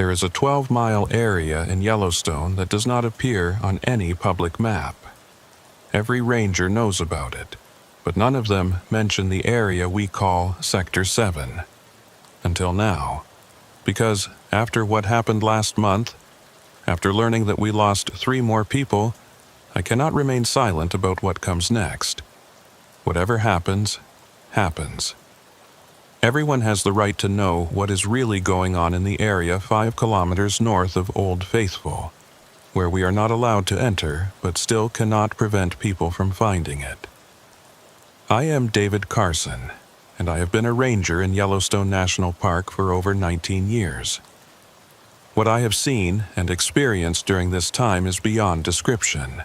There is a 12-mile area in Yellowstone that does not appear on any public map. Every ranger knows about it, but none of them mention the area we call Sector 7. Until now. Because after what happened last month, after learning that we lost 3 more people, I cannot remain silent about what comes next. Whatever happens, happens. Everyone has the right to know what is really going on in the area 5 kilometers north of Old Faithful, where we are not allowed to enter but still cannot prevent people from finding it. I am David Carson, and I have been a ranger in Yellowstone National Park for over 19 years. What I have seen and experienced during this time is beyond description.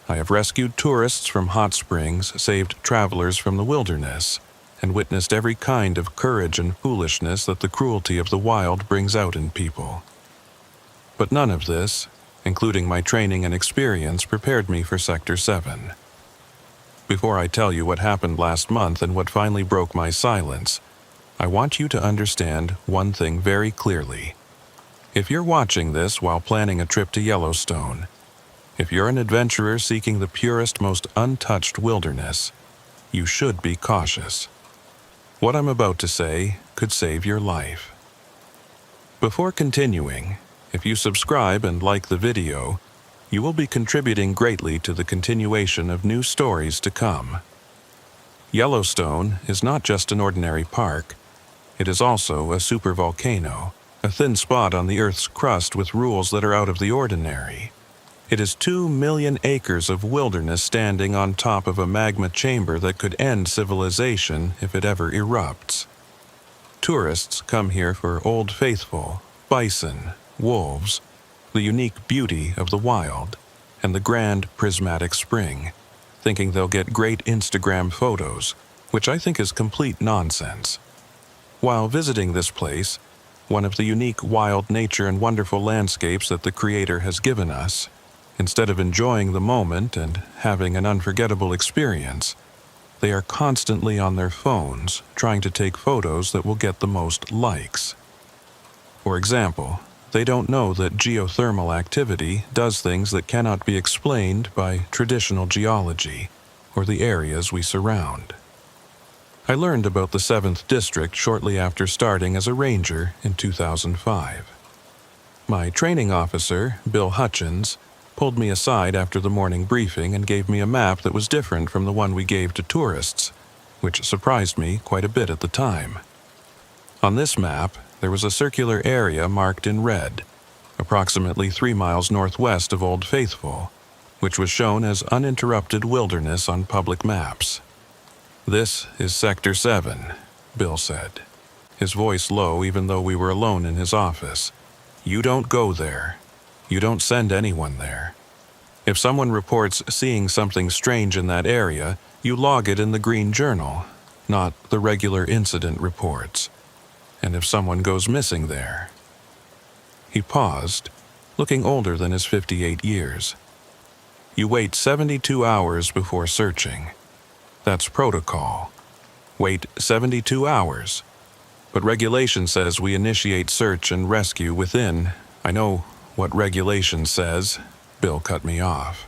I have rescued tourists from hot springs, saved travelers from the wilderness, and witnessed every kind of courage and foolishness that the cruelty of the wild brings out in people. But none of this, including my training and experience, prepared me for Sector 7. Before I tell you what happened last month and what finally broke my silence, I want you to understand one thing very clearly. If you're watching this while planning a trip to Yellowstone, if you're an adventurer seeking the purest, most untouched wilderness, you should be cautious. What I'm about to say could save your life. Before continuing, if you subscribe and like the video, you will be contributing greatly to the continuation of new stories to come. Yellowstone is not just an ordinary park. It is also a supervolcano, a thin spot on the Earth's crust with rules that are out of the ordinary. It is 2 million acres of wilderness standing on top of a magma chamber that could end civilization if it ever erupts. Tourists come here for Old Faithful, bison, wolves, the unique beauty of the wild, and the grand prismatic spring, thinking they'll get great Instagram photos, which I think is complete nonsense. While visiting this place, one of the unique wild nature and wonderful landscapes that the Creator has given us, instead of enjoying the moment and having an unforgettable experience, they are constantly on their phones trying to take photos that will get the most likes. For example, they don't know that geothermal activity does things that cannot be explained by traditional geology or the areas we surround. I learned about the 7th District shortly after starting as a ranger in 2005. My training officer, Bill Hutchins, pulled me aside after the morning briefing and gave me a map that was different from the one we gave to tourists, which surprised me quite a bit at the time. On this map, there was a circular area marked in red, approximately 3 miles northwest of Old Faithful, which was shown as uninterrupted wilderness on public maps. "This is Sector 7, Bill said, his voice low even though we were alone in his office. "You don't go there. You don't send anyone there. If someone reports seeing something strange in that area, you log it in the Green Journal, not the regular incident reports. And if someone goes missing there..." He paused, looking older than his 58 years. "You wait 72 hours before searching. That's protocol. Wait 72 hours. But regulation says we initiate search and rescue within..." "I know what regulation says," Bill cut me off.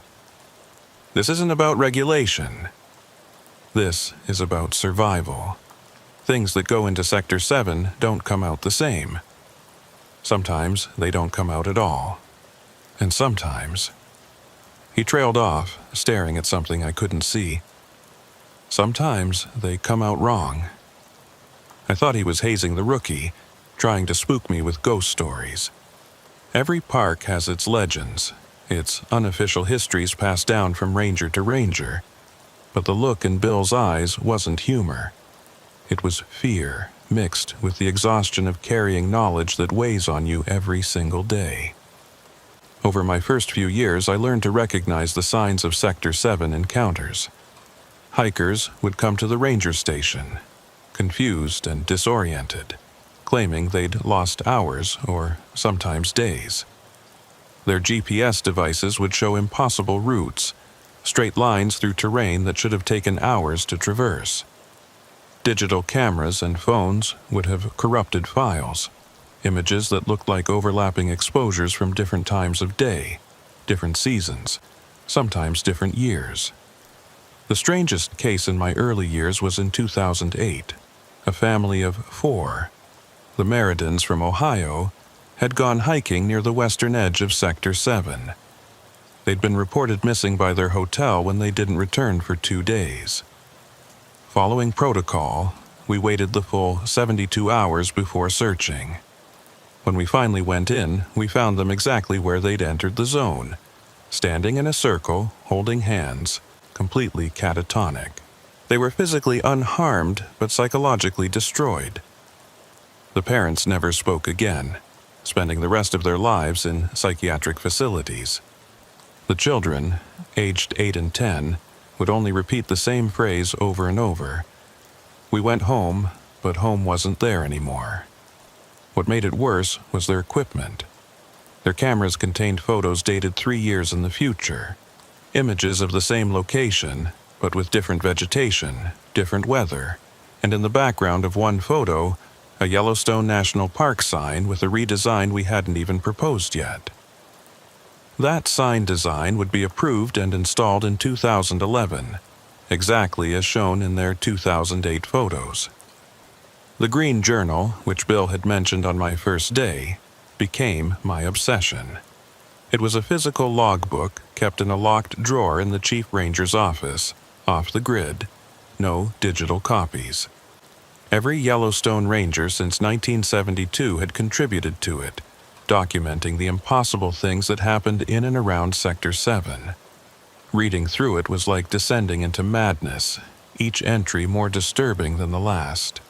"This isn't about regulation. This is about survival. Things that go into Sector 7 don't come out the same. Sometimes they don't come out at all. And sometimes..." He trailed off, staring at something I couldn't see. "Sometimes they come out wrong." I thought he was hazing the rookie, trying to spook me with ghost stories. Every park has its legends, its unofficial histories passed down from ranger to ranger. But the look in Bill's eyes wasn't humor. It was fear, mixed with the exhaustion of carrying knowledge that weighs on you every single day. Over my first few years, I learned to recognize the signs of Sector 7 encounters. Hikers would come to the ranger station, confused and disoriented, claiming they'd lost hours or sometimes days. Their GPS devices would show impossible routes, straight lines through terrain that should have taken hours to traverse. Digital cameras and phones would have corrupted files, images that looked like overlapping exposures from different times of day, different seasons, sometimes different years. The strangest case in my early years was in 2008. A family of 4, the Meridans from Ohio, had gone hiking near the western edge of Sector 7. They'd been reported missing by their hotel when they didn't return for 2 days. Following protocol, we waited the full 72 hours before searching. When we finally went in, we found them exactly where they'd entered the zone, standing in a circle, holding hands, completely catatonic. They were physically unharmed, but psychologically destroyed. The parents never spoke again, spending the rest of their lives in psychiatric facilities. The children, aged 8 and 10, would only repeat the same phrase over and over. We went home, but home wasn't there anymore. What made it worse was their equipment. Their cameras contained photos dated 3 years in the future, images of the same location, but with different vegetation, different weather, and in the background of one photo, a Yellowstone National Park sign with a redesign we hadn't even proposed yet. That sign design would be approved and installed in 2011, exactly as shown in their 2008 photos. The Green Journal, which Bill had mentioned on my first day, became my obsession. It was a physical logbook kept in a locked drawer in the Chief Ranger's office, off the grid, no digital copies. Every Yellowstone Ranger since 1972 had contributed to it, documenting the impossible things that happened in and around Sector 7. Reading through it was like descending into madness, each entry more disturbing than the last.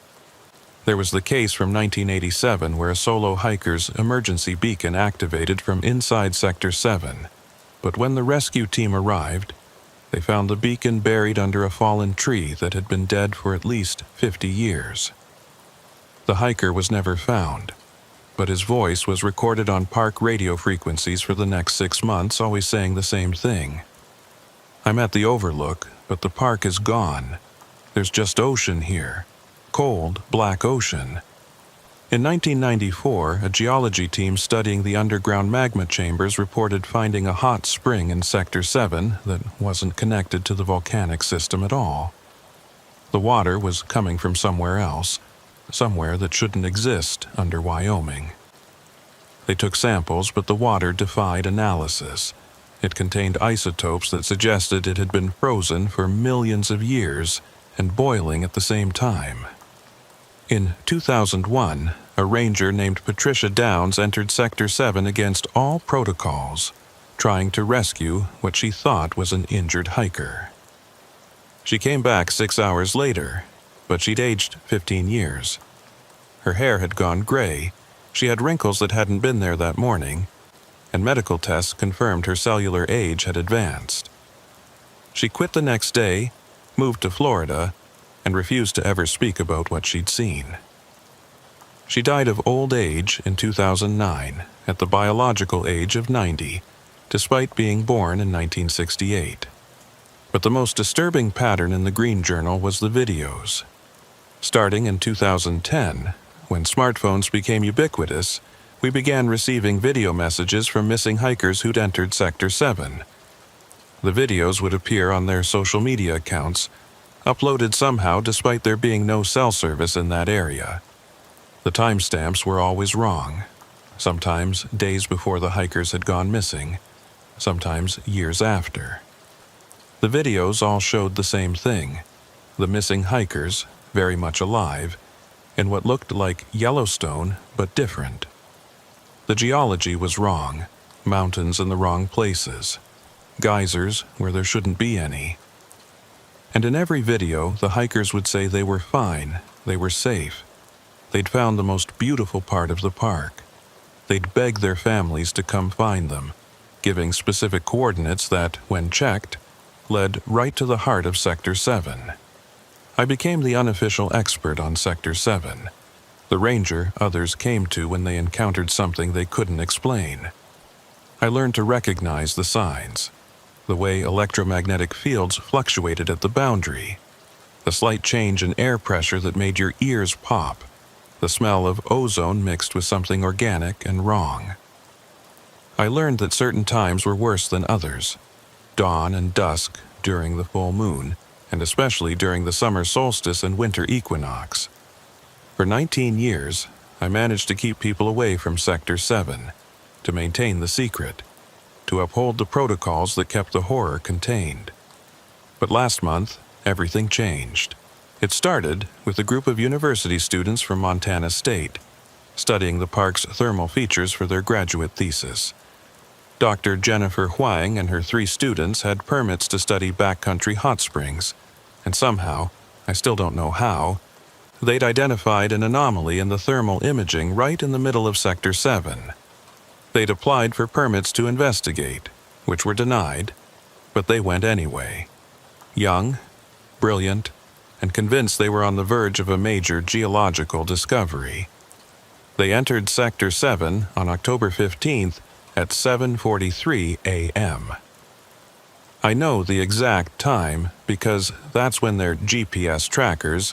There was the case from 1987 where a solo hiker's emergency beacon activated from inside Sector 7, but when the rescue team arrived, they found the beacon buried under a fallen tree that had been dead for at least 50 years. The hiker was never found, but his voice was recorded on park radio frequencies for the next 6 months, always saying the same thing. I'm at the overlook, but the park is gone. There's just ocean here. Cold, black ocean. In 1994, a geology team studying the underground magma chambers reported finding a hot spring in Sector 7 that wasn't connected to the volcanic system at all. The water was coming from somewhere else, somewhere that shouldn't exist under Wyoming. They took samples, but the water defied analysis. It contained isotopes that suggested it had been frozen for millions of years and boiling at the same time. In 2001, a ranger named Patricia Downs entered Sector 7 against all protocols, trying to rescue what she thought was an injured hiker. She came back 6 hours later, but she'd aged 15 years. Her hair had gone gray, she had wrinkles that hadn't been there that morning, and medical tests confirmed her cellular age had advanced. She quit the next day, moved to Florida, and refused to ever speak about what she'd seen. She died of old age in 2009, at the biological age of 90, despite being born in 1968. But the most disturbing pattern in the Green Journal was the videos. Starting in 2010, when smartphones became ubiquitous, we began receiving video messages from missing hikers who'd entered Sector 7. The videos would appear on their social media accounts, uploaded somehow despite there being no cell service in that area. The timestamps were always wrong, sometimes days before the hikers had gone missing, sometimes years after. The videos all showed the same thing, the missing hikers, very much alive, in what looked like Yellowstone but different. The geology was wrong, mountains in the wrong places, geysers where there shouldn't be any. And in every video, the hikers would say they were fine, they were safe. They'd found the most beautiful part of the park. They'd beg their families to come find them, giving specific coordinates that, when checked, led right to the heart of Sector 7. I became the unofficial expert on Sector 7, the ranger others came to when they encountered something they couldn't explain. I learned to recognize the signs, the way electromagnetic fields fluctuated at the boundary, the slight change in air pressure that made your ears pop, the smell of ozone mixed with something organic and wrong. I learned that certain times were worse than others, dawn and dusk during the full moon, and especially during the summer solstice and winter equinox. For 19 years, I managed to keep people away from Sector 7, to maintain the secret, to uphold the protocols that kept the horror contained. But last month, everything changed. It started with a group of university students from Montana State, studying the park's thermal features for their graduate thesis. Dr. Jennifer Huang and her 3 students had permits to study backcountry hot springs, and somehow, I still don't know how, they'd identified an anomaly in the thermal imaging right in the middle of Sector 7. They'd applied for permits to investigate, which were denied, but they went anyway. Young, brilliant, and convinced they were on the verge of a major geological discovery. They entered Sector 7 on October 15th at 7:43 a.m. I know the exact time because that's when their GPS trackers,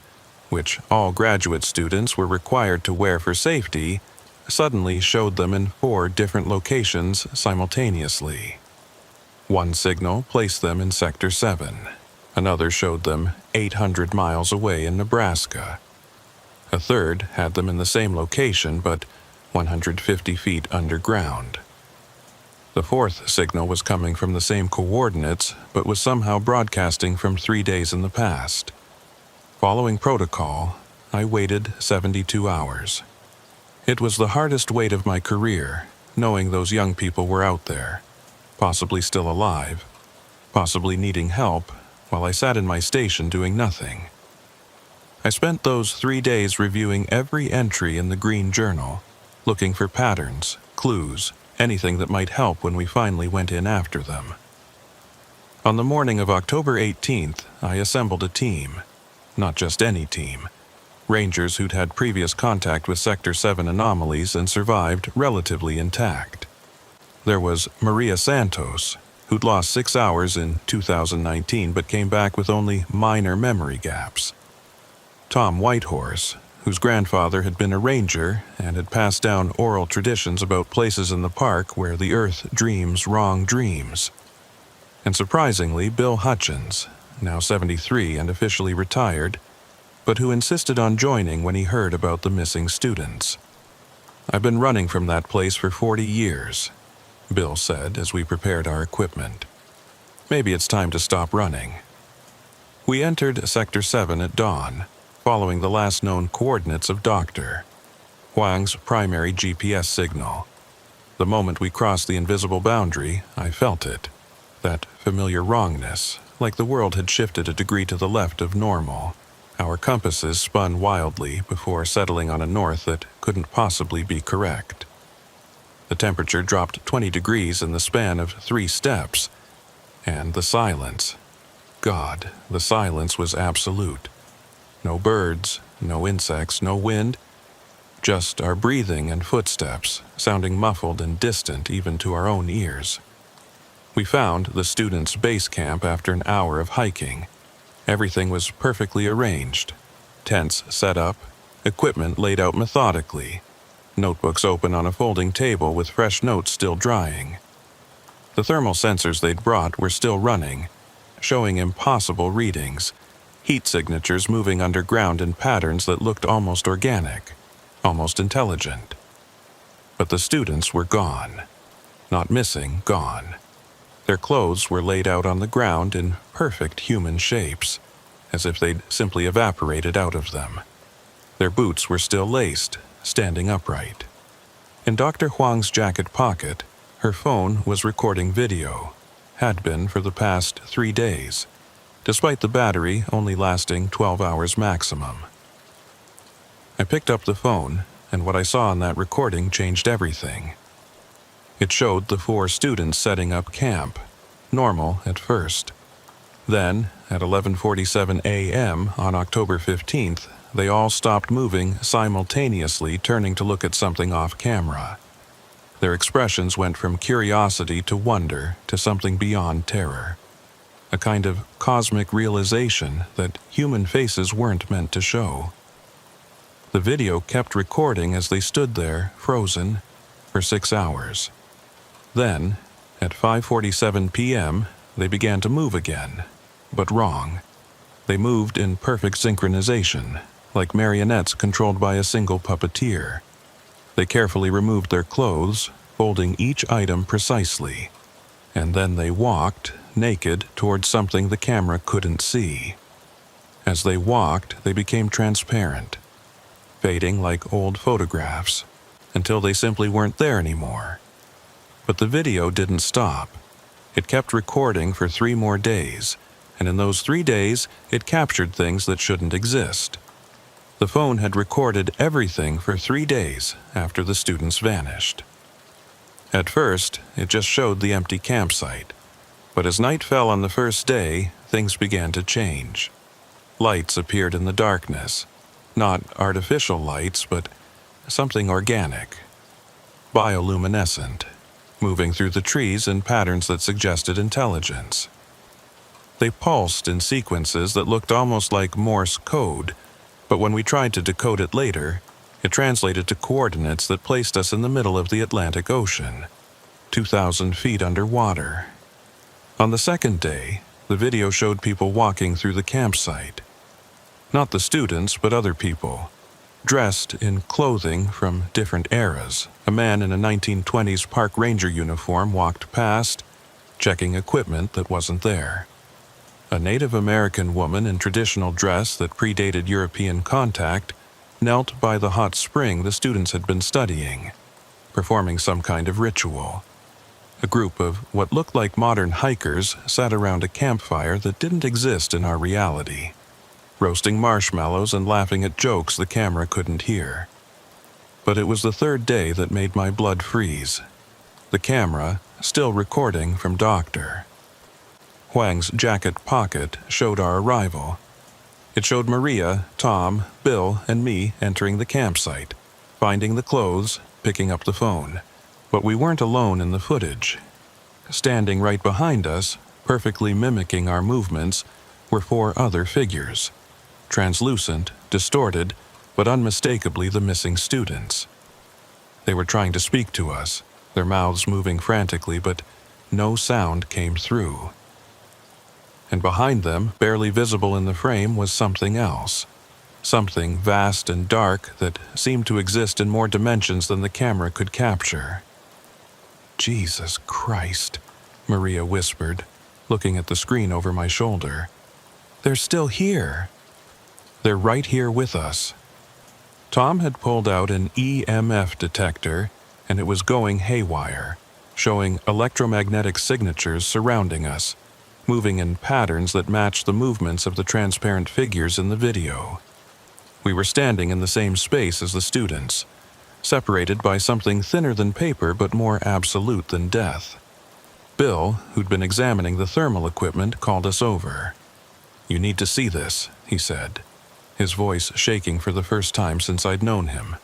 which all graduate students were required to wear for safety, suddenly showed them in 4 different locations simultaneously. One signal placed them in Sector 7. Another showed them 800 miles away in Nebraska. A third had them in the same location but 150 feet underground. The 4th signal was coming from the same coordinates but was somehow broadcasting from 3 days in the past. Following protocol, I waited 72 hours. It was the hardest wait of my career, knowing those young people were out there, possibly still alive, possibly needing help, while I sat in my station doing nothing. I spent those 3 days reviewing every entry in the Green Journal, looking for patterns, clues, anything that might help when we finally went in after them. On the morning of October 18th, I assembled a team. Not just any team. Rangers who'd had previous contact with Sector 7 anomalies and survived relatively intact. There was Maria Santos, who'd lost 6 hours in 2019 but came back with only minor memory gaps. Tom Whitehorse, whose grandfather had been a ranger and had passed down oral traditions about places in the park where the earth dreams wrong dreams. And surprisingly, Bill Hutchins, now 73 and officially retired, but who insisted on joining when he heard about the missing students. "I've been running from that place for 40 years, Bill said as we prepared our equipment. "Maybe it's time to stop running." We entered Sector 7 at dawn, following the last known coordinates of Dr. Huang's primary GPS signal. The moment we crossed the invisible boundary, I felt it. That familiar wrongness, like the world had shifted a degree to the left of normal. Our compasses spun wildly before settling on a north that couldn't possibly be correct. The temperature dropped 20 degrees in the span of 3 steps. And the silence. God, the silence was absolute. No birds, no insects, no wind. Just our breathing and footsteps, sounding muffled and distant even to our own ears. We found the students' base camp after an hour of hiking. Everything was perfectly arranged. Tents set up, equipment laid out methodically, notebooks open on a folding table with fresh notes still drying. The thermal sensors they'd brought were still running, showing impossible readings, heat signatures moving underground in patterns that looked almost organic, almost intelligent. But the students were gone. Not missing, gone. Their clothes were laid out on the ground in perfect human shapes, as if they'd simply evaporated out of them. Their boots were still laced, standing upright. In Dr. Huang's jacket pocket, her phone was recording video, had been for the past 3 days, despite the battery only lasting 12 hours maximum. I picked up the phone, and what I saw in that recording changed everything. It showed the 4 students setting up camp, normal at first. Then, at 11:47 a.m. on October 15th, they all stopped moving simultaneously, turning to look at something off camera. Their expressions went from curiosity to wonder to something beyond terror. A kind of cosmic realization that human faces weren't meant to show. The video kept recording as they stood there, frozen, for 6 hours. Then, at 5:47 p.m., they began to move again, but wrong. They moved in perfect synchronization, like marionettes controlled by a single puppeteer. They carefully removed their clothes, folding each item precisely, and then they walked, naked, towards something the camera couldn't see. As they walked, they became transparent, fading like old photographs, until they simply weren't there anymore. But the video didn't stop. It kept recording for 3 more days, and in those 3 days, it captured things that shouldn't exist. The phone had recorded everything for 3 days after the students vanished. At first, it just showed the empty campsite, but as night fell on the first day, things began to change. Lights appeared in the darkness, not artificial lights, but something organic, bioluminescent, moving through the trees in patterns that suggested intelligence. They pulsed in sequences that looked almost like Morse code, but when we tried to decode it later, it translated to coordinates that placed us in the middle of the Atlantic Ocean, 2,000 feet underwater. On the second day, the video showed people walking through the campsite. Not the students, but other people, dressed in clothing from different eras. A man in a 1920s park ranger uniform walked past, checking equipment that wasn't there. A Native American woman in traditional dress that predated European contact knelt by the hot spring the students had been studying, performing some kind of ritual. A group of what looked like modern hikers sat around a campfire that didn't exist in our reality, roasting marshmallows and laughing at jokes the camera couldn't hear. But it was the third day that made my blood freeze. The camera, still recording from Doctor. Huang's jacket pocket showed our arrival. It showed Maria, Tom, Bill, and me entering the campsite, finding the clothes, picking up the phone. But we weren't alone in the footage. Standing right behind us, perfectly mimicking our movements, were 4 other figures. Translucent, distorted, but unmistakably the missing students. They were trying to speak to us, their mouths moving frantically, but no sound came through. And behind them, barely visible in the frame, was something else. Something vast and dark that seemed to exist in more dimensions than the camera could capture. "Jesus Christ," Maria whispered, looking at the screen over my shoulder. "They're still here. They're right here with us." Tom had pulled out an EMF detector, and it was going haywire, showing electromagnetic signatures surrounding us, moving in patterns that matched the movements of the transparent figures in the video. We were standing in the same space as the students, separated by something thinner than paper but more absolute than death. Bill, who'd been examining the thermal equipment, called us over. "You need to see this," he said, his voice shaking for the first time since I'd known him.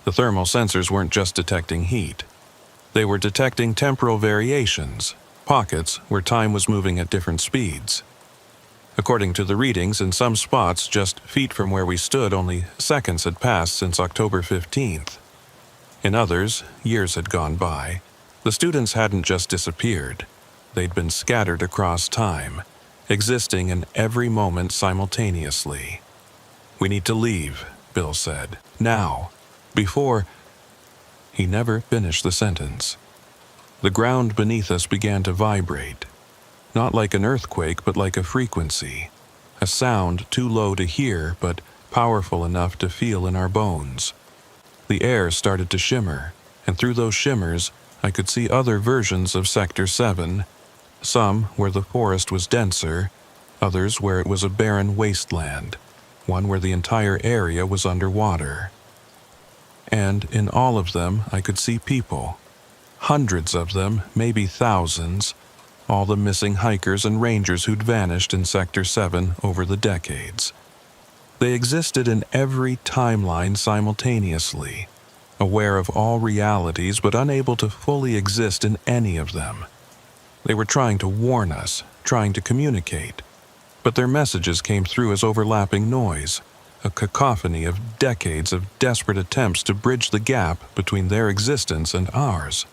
The thermal sensors weren't just detecting heat. They were detecting temporal variations, pockets where time was moving at different speeds. According to the readings, in some spots just feet from where we stood, only seconds had passed since October 15th. In others, years had gone by. The students hadn't just disappeared. They'd been scattered across time, existing in every moment simultaneously. "We need to leave," Bill said. "Now. Before—" He never finished the sentence. The ground beneath us began to vibrate. Not like an earthquake, but like a frequency. A sound too low to hear, but powerful enough to feel in our bones. The air started to shimmer, and through those shimmers, I could see other versions of Sector 7, some where the forest was denser, others where it was a barren wasteland, one where the entire area was underwater. And in all of them, I could see people. Hundreds of them, maybe thousands, all the missing hikers and rangers who'd vanished in Sector 7 over the decades. They existed in every timeline simultaneously, aware of all realities but unable to fully exist in any of them. They were trying to warn us, trying to communicate, but their messages came through as overlapping noise, a cacophony of decades of desperate attempts to bridge the gap between their existence and ours.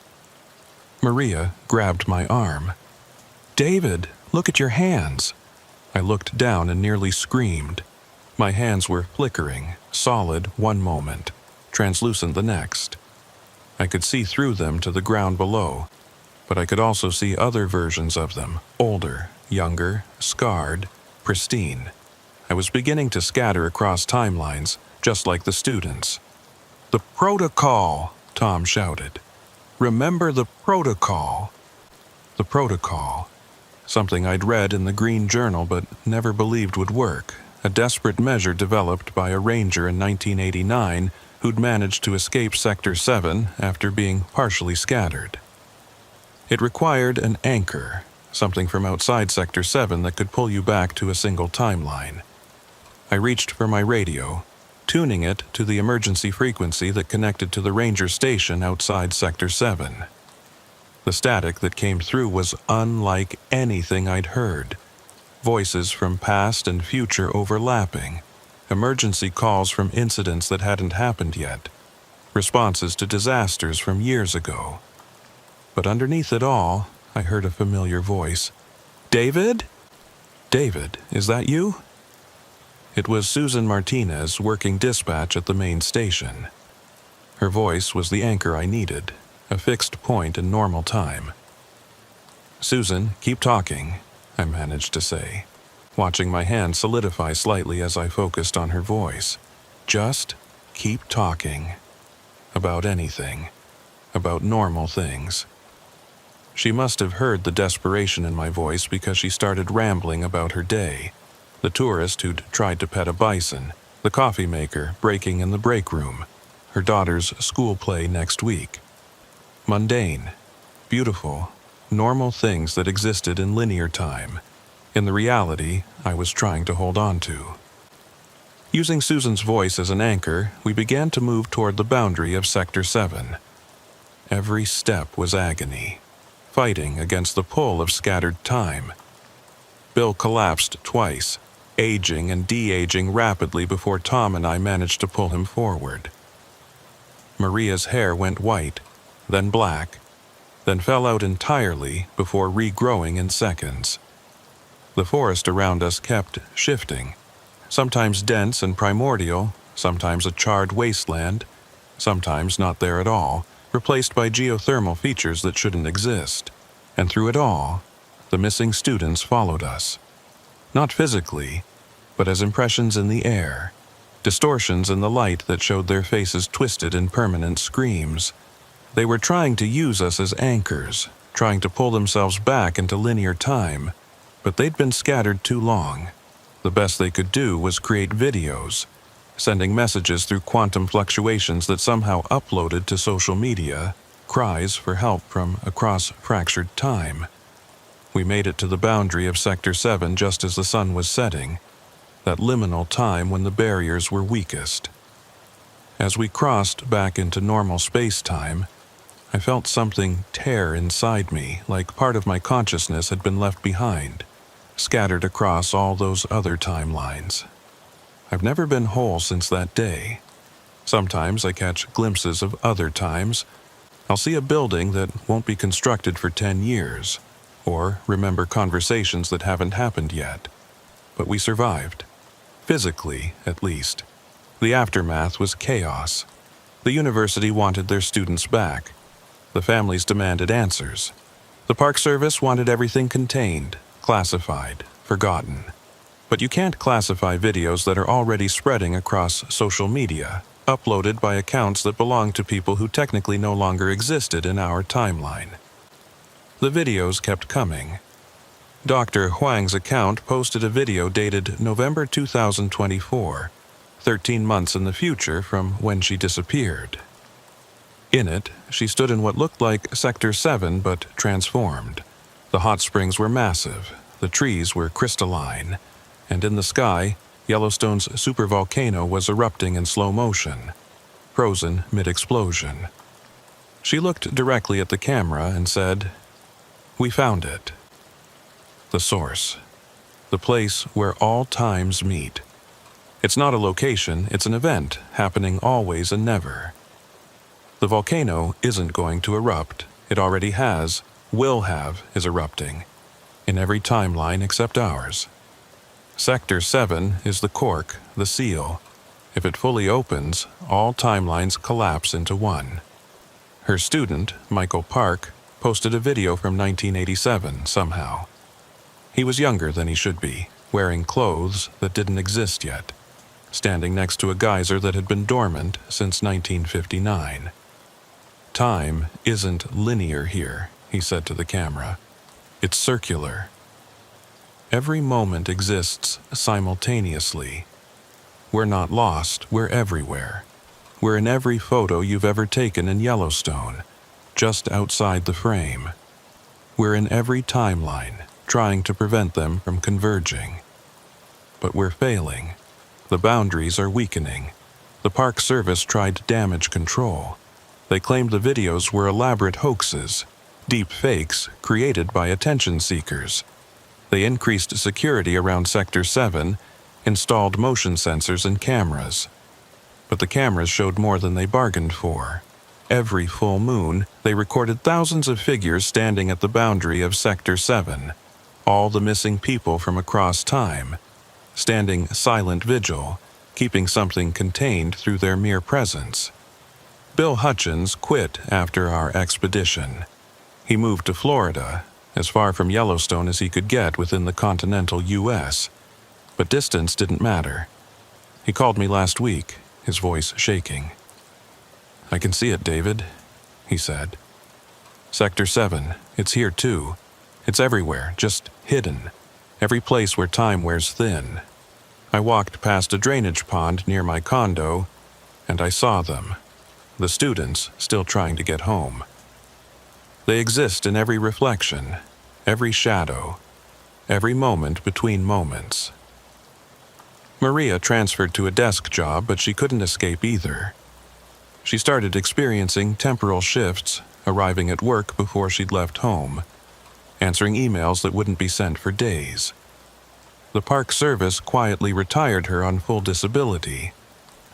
Maria grabbed my arm. "David, look at your hands." I looked down and nearly screamed. My hands were flickering, solid one moment, translucent the next. I could see through them to the ground below, but I could also see other versions of them, older, younger, scarred, pristine. I was beginning to scatter across timelines, just like the students. "The protocol!" Tom shouted. "Remember the protocol!" The protocol. Something I'd read in the Green Journal but never believed would work. A desperate measure developed by a ranger in 1989 who'd managed to escape Sector 7 after being partially scattered. It required an anchor, something from outside Sector 7 that could pull you back to a single timeline. I reached for my radio, tuning it to the emergency frequency that connected to the ranger station outside Sector 7. The static that came through was unlike anything I'd heard. Voices from past and future overlapping, emergency calls from incidents that hadn't happened yet, responses to disasters from years ago. But underneath it all, I heard a familiar voice. "David? David, is that you?" It was Susan Martinez working dispatch at the main station. Her voice was the anchor I needed, a fixed point in normal time. "Susan, keep talking," I managed to say, watching my hand solidify slightly as I focused on her voice. "Just keep talking. About anything. About normal things." She must have heard the desperation in my voice because she started rambling about her day. The tourist who'd tried to pet a bison, the coffee maker breaking in the break room, her daughter's school play next week. Mundane, beautiful, normal things that existed in linear time, in the reality I was trying to hold on to. Using Susan's voice as an anchor, we began to move toward the boundary of Sector 7. Every step was agony, fighting against the pull of scattered time. Bill collapsed twice, aging and de-aging rapidly before Tom and I managed to pull him forward. Maria's hair went white, then black, then fell out entirely before regrowing in seconds. The forest around us kept shifting, sometimes dense and primordial, sometimes a charred wasteland, sometimes not there at all, replaced by geothermal features that shouldn't exist. And through it all, the missing students followed us. Not physically, but as impressions in the air, distortions in the light that showed their faces twisted in permanent screams. They were trying to use us as anchors, trying to pull themselves back into linear time, but they'd been scattered too long. The best they could do was create videos, sending messages through quantum fluctuations that somehow uploaded to social media, cries for help from across fractured time. We made it to the boundary of Sector 7 just as the sun was setting, that liminal time when the barriers were weakest. As we crossed back into normal space-time, I felt something tear inside me, like part of my consciousness had been left behind, scattered across all those other timelines. I've never been whole since that day. Sometimes I catch glimpses of other times. I'll see a building that won't be constructed for 10 years, or remember conversations that haven't happened yet. But we survived. Physically, at least. The aftermath was chaos. The university wanted their students back. The families demanded answers. The Park Service wanted everything contained, classified, forgotten. But you can't classify videos that are already spreading across social media, uploaded by accounts that belong to people who technically no longer existed in our timeline. The videos kept coming. Dr. Huang's account posted a video dated November 2024, 13 months in the future from when she disappeared. In it, she stood in what looked like Sector 7 but transformed. The hot springs were massive, the trees were crystalline, and in the sky, Yellowstone's supervolcano was erupting in slow motion, frozen mid-explosion. She looked directly at the camera and said, "We found it." The source. The place where all times meet. It's not a location, it's an event, happening always and never. The volcano isn't going to erupt. It already has, will have, is erupting, in every timeline except ours. Sector 7 is the cork, the seal. If it fully opens, all timelines collapse into one. Her student, Michael Park, posted a video from 1987 somehow. He was younger than he should be, wearing clothes that didn't exist yet, standing next to a geyser that had been dormant since 1959. Time isn't linear here, he said to the camera. It's circular. Every moment exists simultaneously. We're not lost, we're everywhere. We're in every photo you've ever taken in Yellowstone, just outside the frame. We're in every timeline, trying to prevent them from converging. But we're failing. The boundaries are weakening. The Park Service tried damage control. They claimed the videos were elaborate hoaxes, deep fakes created by attention seekers. They increased security around Sector 7, installed motion sensors and cameras. But the cameras showed more than they bargained for. Every full moon, they recorded thousands of figures standing at the boundary of Sector 7, all the missing people from across time, standing silent vigil, keeping something contained through their mere presence. Bill Hutchins quit after our expedition. He moved to Florida, as far from Yellowstone as he could get within the continental U.S., but distance didn't matter. He called me last week, his voice shaking. "I can see it, David," he said. "Sector 7, it's here too. It's everywhere, just hidden. Every place where time wears thin. I walked past a drainage pond near my condo, and I saw them. The students still trying to get home. They exist in every reflection, every shadow, every moment between moments." Maria transferred to a desk job, but she couldn't escape either. She started experiencing temporal shifts, arriving at work before she'd left home, answering emails that wouldn't be sent for days. The Park Service quietly retired her on full disability,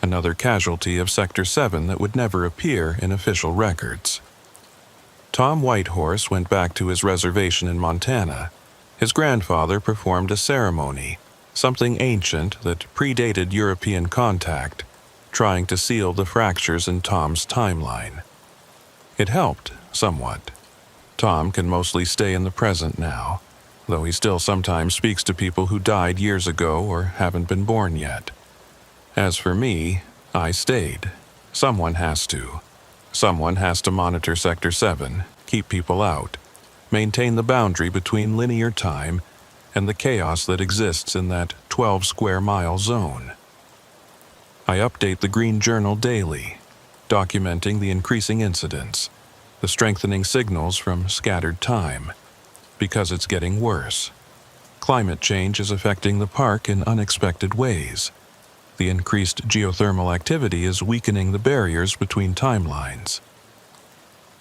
another casualty of Sector 7 that would never appear in official records. Tom Whitehorse went back to his reservation in Montana. His grandfather performed a ceremony, something ancient that predated European contact, trying to seal the fractures in Tom's timeline. It helped, somewhat. Tom can mostly stay in the present now, though he still sometimes speaks to people who died years ago or haven't been born yet. As for me, I stayed. Someone has to. Someone has to monitor Sector 7, keep people out, maintain the boundary between linear time and the chaos that exists in that 12-square-mile zone. I update the Green Journal daily, documenting the increasing incidents, the strengthening signals from scattered time, because it's getting worse. Climate change is affecting the park in unexpected ways. The increased geothermal activity is weakening the barriers between timelines.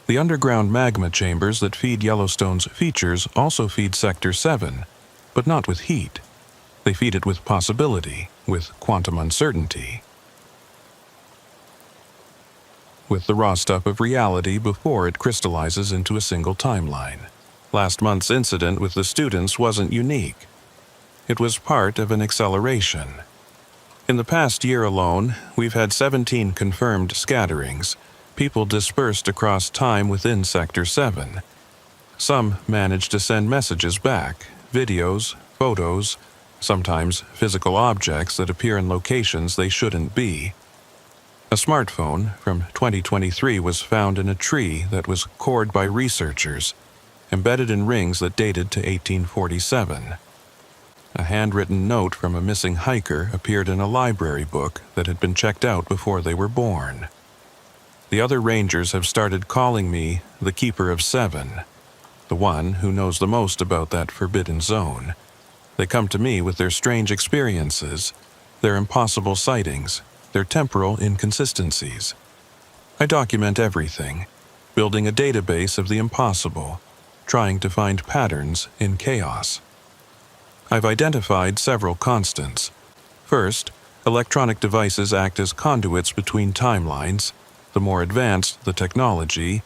The underground magma chambers that feed Yellowstone's features also feed Sector 7, but not with heat. They feed it with possibility, with quantum uncertainty. With the raw stuff of reality before it crystallizes into a single timeline. Last month's incident with the students wasn't unique. It was part of an acceleration. In the past year alone, we've had 17 confirmed scatterings, people dispersed across time within Sector 7. Some managed to send messages back, videos, photos, sometimes physical objects that appear in locations they shouldn't be. A smartphone from 2023 was found in a tree that was cored by researchers, embedded in rings that dated to 1847. A handwritten note from a missing hiker appeared in a library book that had been checked out before they were born. The other rangers have started calling me the Keeper of Seven, the one who knows the most about that forbidden zone. They come to me with their strange experiences, their impossible sightings, their temporal inconsistencies. I document everything, building a database of the impossible, trying to find patterns in chaos. I've identified several constants. First, Electronic devices act as conduits between timelines. The more advanced the technology,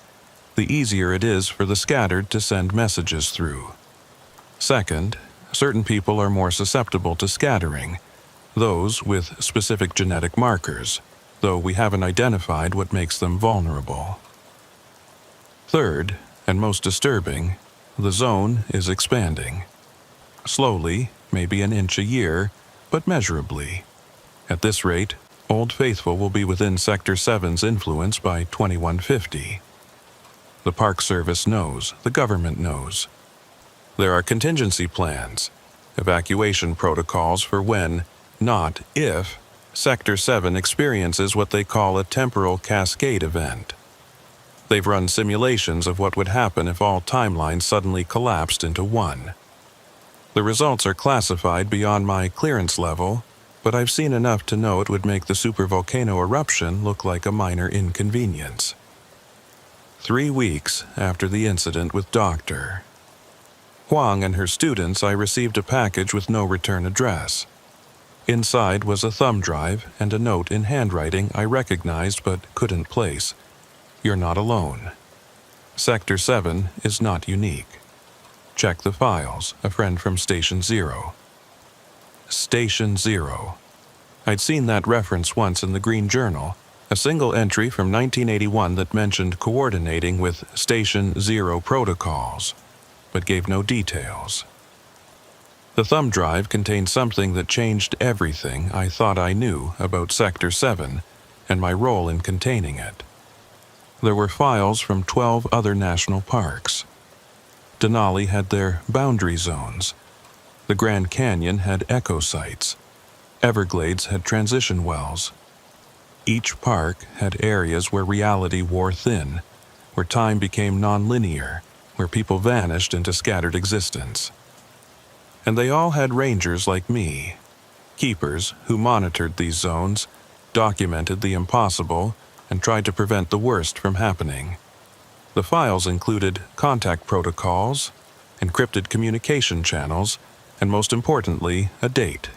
the easier it is for the scattered to send messages through. Second, certain people are more susceptible to scattering, those with specific genetic markers, though we haven't identified what makes them vulnerable. Third, and most disturbing, the zone is expanding. Slowly, maybe an inch a year, but measurably. At this rate, Old Faithful will be within Sector 7's influence by 2150. The Park Service knows, the government knows. There are contingency plans, evacuation protocols for when, not if, Sector 7 experiences what they call a temporal cascade event. They've run simulations of what would happen if all timelines suddenly collapsed into one. The results are classified beyond my clearance level, but I've seen enough to know it would make the supervolcano eruption look like a minor inconvenience. 3 weeks after the incident with Dr. Huang and her students, I received a package with no return address. Inside was a thumb drive and a note in handwriting I recognized but couldn't place. You're not alone. Sector 7 is not unique. Check the files, a friend from Station 0. Station 0. I'd seen that reference once in the Green Journal, a single entry from 1981 that mentioned coordinating with Station 0 protocols, but gave no details. The thumb drive contained something that changed everything I thought I knew about Sector 7 and my role in containing it. There were files from 12 other national parks. Denali had their boundary zones. The Grand Canyon had echo sites. Everglades had transition wells. Each park had areas where reality wore thin, where time became non-linear, where people vanished into scattered existence. And they all had rangers like me, keepers who monitored these zones, documented the impossible, and tried to prevent the worst from happening. The files included contact protocols, encrypted communication channels, and most importantly, a date,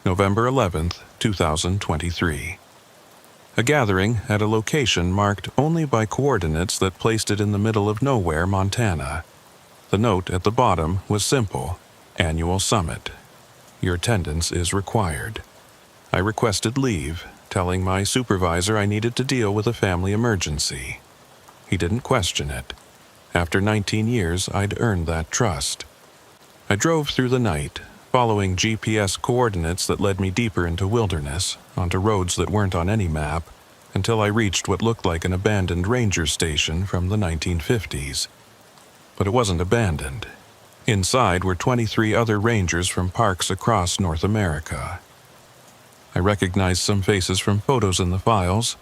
November 11th, 2023. A gathering at a location marked only by coordinates that placed it in the middle of nowhere, Montana. The note at the bottom was simple: Annual Summit. Your attendance is required. I requested leave, telling my supervisor I needed to deal with a family emergency. He didn't question it. After 19 years, I'd earned that trust. I drove through the night, following GPS coordinates that led me deeper into wilderness, onto roads that weren't on any map, until I reached what looked like an abandoned ranger station from the 1950s. But it wasn't abandoned. Inside were 23 other rangers from parks across North America. I recognized some faces from photos in the files: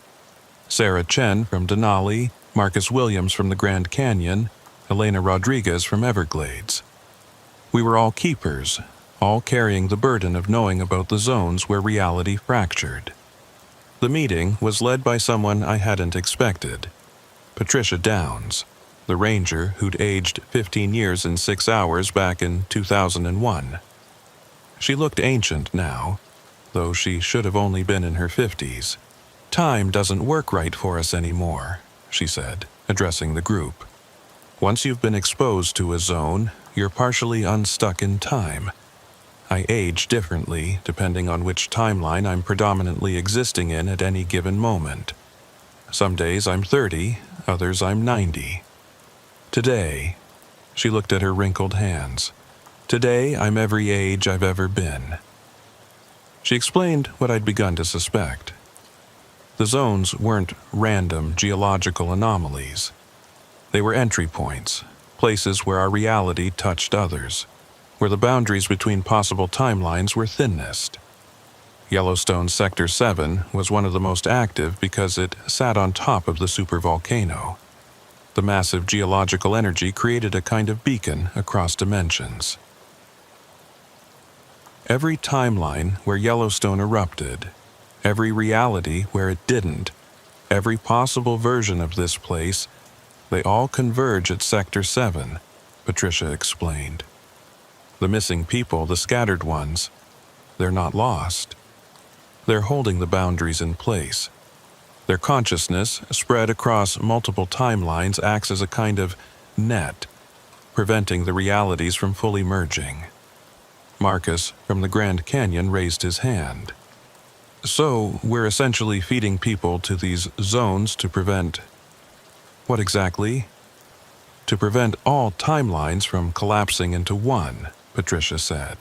Sarah Chen from Denali, Marcus Williams from the Grand Canyon, Elena Rodriguez from Everglades. We were all keepers, all carrying the burden of knowing about the zones where reality fractured. The meeting was led by someone I hadn't expected: Patricia Downs, the ranger who'd aged 15 years in 6 hours back in 2001. She looked ancient now, though she should have only been in her 50s. Time doesn't work right for us anymore, she said, addressing the group. Once you've been exposed to a zone, you're partially unstuck in time. I age differently depending on which timeline I'm predominantly existing in at any given moment. Some days I'm 30, others I'm 90. Today, she looked at her wrinkled hands. Today I'm every age I've ever been. She explained what I'd begun to suspect. The zones weren't random geological anomalies. They were entry points, places where our reality touched others, where the boundaries between possible timelines were thinnest. Yellowstone Sector 7 was one of the most active because it sat on top of the supervolcano. The massive geological energy created a kind of beacon across dimensions. Every timeline where Yellowstone erupted, every reality where it didn't, every possible version of this place, they all converge at Sector 7, Patricia explained. The missing people, the scattered ones, they're not lost. They're holding the boundaries in place. Their consciousness, spread across multiple timelines, acts as a kind of net, preventing the realities from fully merging. Marcus from the Grand Canyon raised his hand. So, we're essentially feeding people to these zones to prevent... What exactly? To prevent all timelines from collapsing into one, Patricia said.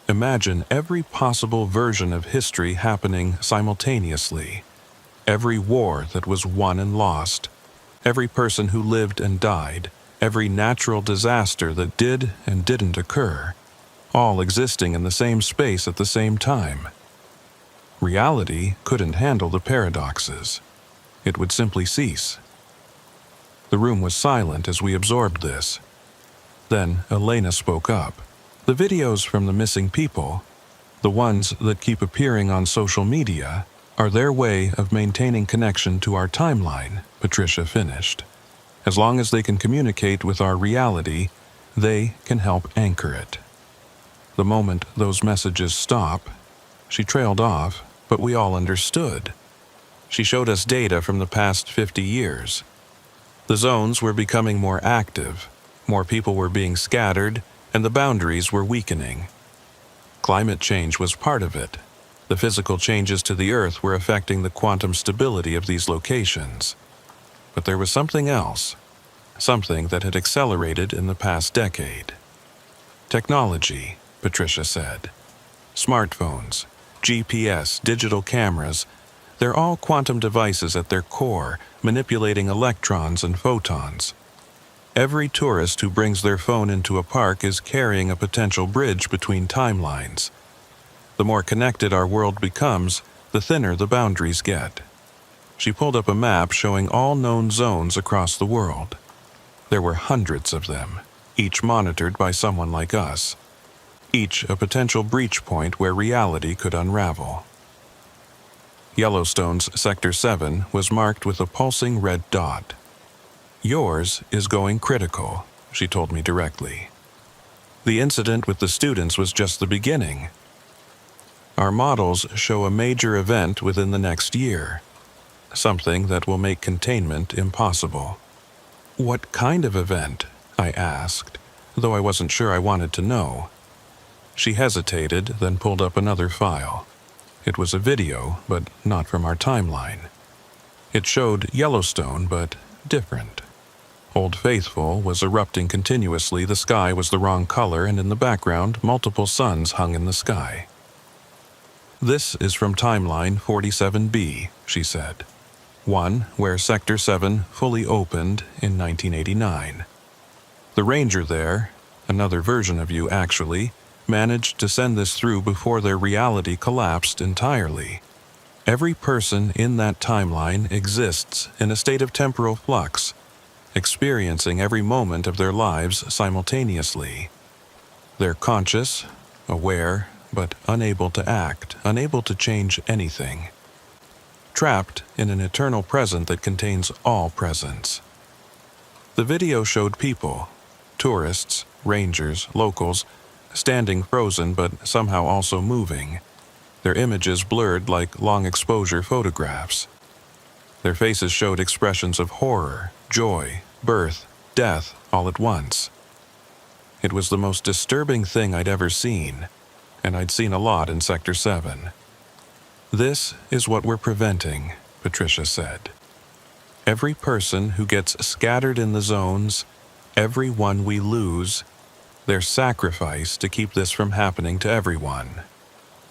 Imagine every possible version of history happening simultaneously. Every war that was won and lost. Every person who lived and died. Every natural disaster that did and didn't occur. All existing in the same space at the same time. Reality couldn't handle the paradoxes. It would simply cease. The room was silent as we absorbed this. Then Elena spoke up. The videos from the missing people, the ones that keep appearing on social media, are their way of maintaining connection to our timeline, Patricia finished. As long as they can communicate with our reality, they can help anchor it. The moment those messages stop, she trailed off, but we all understood. She showed us data from the past 50 years. The zones were becoming more active, more people were being scattered, and the boundaries were weakening. Climate change was part of it. The physical changes to the Earth were affecting the quantum stability of these locations. But there was something else, something that had accelerated in the past decade. Technology, Patricia said. Smartphones, GPS, digital cameras, they're all quantum devices at their core, manipulating electrons and photons. Every tourist who brings their phone into a park is carrying a potential bridge between timelines. The more connected our world becomes, the thinner the boundaries get. She pulled up a map showing all known zones across the world. There were hundreds of them, each monitored by someone like us. Each a potential breach point where reality could unravel. Yellowstone's Sector 7 was marked with a pulsing red dot. Yours is going critical, she told me directly. The incident with the students was just the beginning. Our models show a major event within the next year, something that will make containment impossible. What kind of event? I asked, though I wasn't sure I wanted to know. She hesitated, then pulled up another file. It was a video, but not from our timeline. It showed Yellowstone, but different. Old Faithful was erupting continuously, the sky was the wrong color, and in the background, multiple suns hung in the sky. This is from Timeline 47B, she said. One where Sector 7 fully opened in 1989. The ranger there, another version of you actually, managed to send this through before their reality collapsed entirely. Every person in that timeline exists in a state of temporal flux, experiencing every moment of their lives simultaneously. They're conscious, aware, but unable to act, unable to change anything. Trapped in an eternal present that contains all presence. The video showed people, tourists, rangers, locals, standing frozen but somehow also moving, their images blurred like long exposure photographs. Their faces showed expressions of horror, joy, birth, death all at once. It was the most disturbing thing I'd ever seen, and I'd seen a lot in Sector 7. This is what we're preventing, Patricia said. Every person who gets scattered in the zones, every one we lose, their sacrifice to keep this from happening to everyone.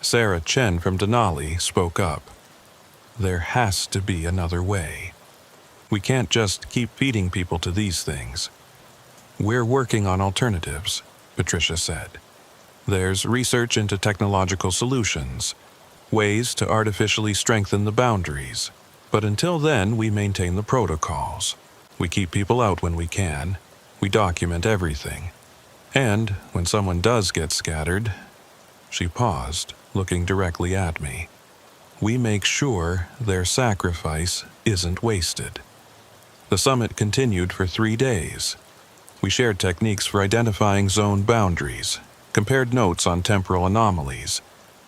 Sarah Chen from Denali spoke up. There has to be another way. We can't just keep feeding people to these things. We're working on alternatives, Patricia said. There's research into technological solutions, ways to artificially strengthen the boundaries. But until then, we maintain the protocols. We keep people out when we can. We document everything. And when someone does get scattered, she paused, looking directly at me. We make sure their sacrifice isn't wasted. The summit continued for 3 days. We shared techniques for identifying zone boundaries, compared notes on temporal anomalies,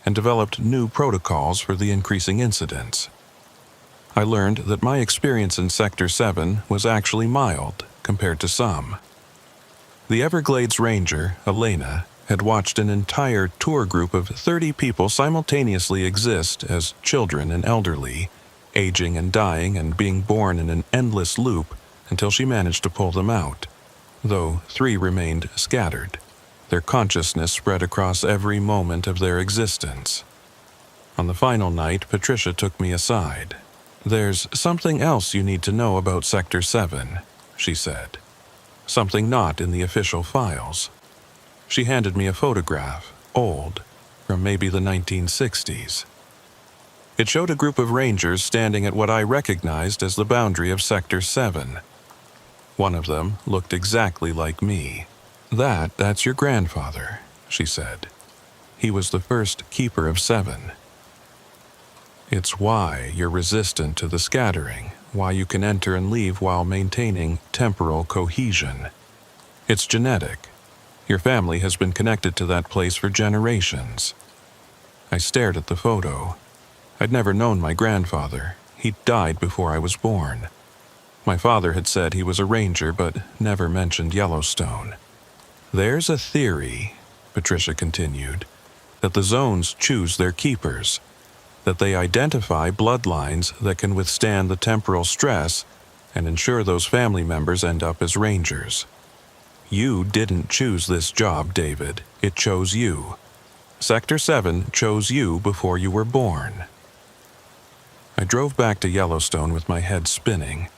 and developed new protocols for the increasing incidents. I learned that my experience in Sector 7 was actually mild compared to some. The Everglades Ranger, Elena, had watched an entire tour group of 30 people simultaneously exist as children and elderly, aging and dying and being born in an endless loop until she managed to pull them out, though 3 remained scattered, their consciousness spread across every moment of their existence. On the final night, Patricia took me aside. "There's something else you need to know about Sector 7, she said. "Something not in the official files." She handed me a photograph, old, from maybe the 1960s. It showed a group of rangers standing at what I recognized as the boundary of Sector 7. One of them looked exactly like me. That's your grandfather," she said. "He was the first keeper of 7. It's why you're resistant to the scattering, why you can enter and leave while maintaining temporal cohesion. It's genetic. Your family has been connected to that place for generations." I stared at the photo. I'd never known my grandfather. He'd died before I was born. My father had said he was a ranger but never mentioned Yellowstone. "There's a theory," Patricia continued, "that the zones choose their keepers, that they identify bloodlines that can withstand the temporal stress and ensure those family members end up as rangers. You didn't choose this job, David. It chose you. Sector 7 chose you before you were born." I drove back to Yellowstone with my head spinning.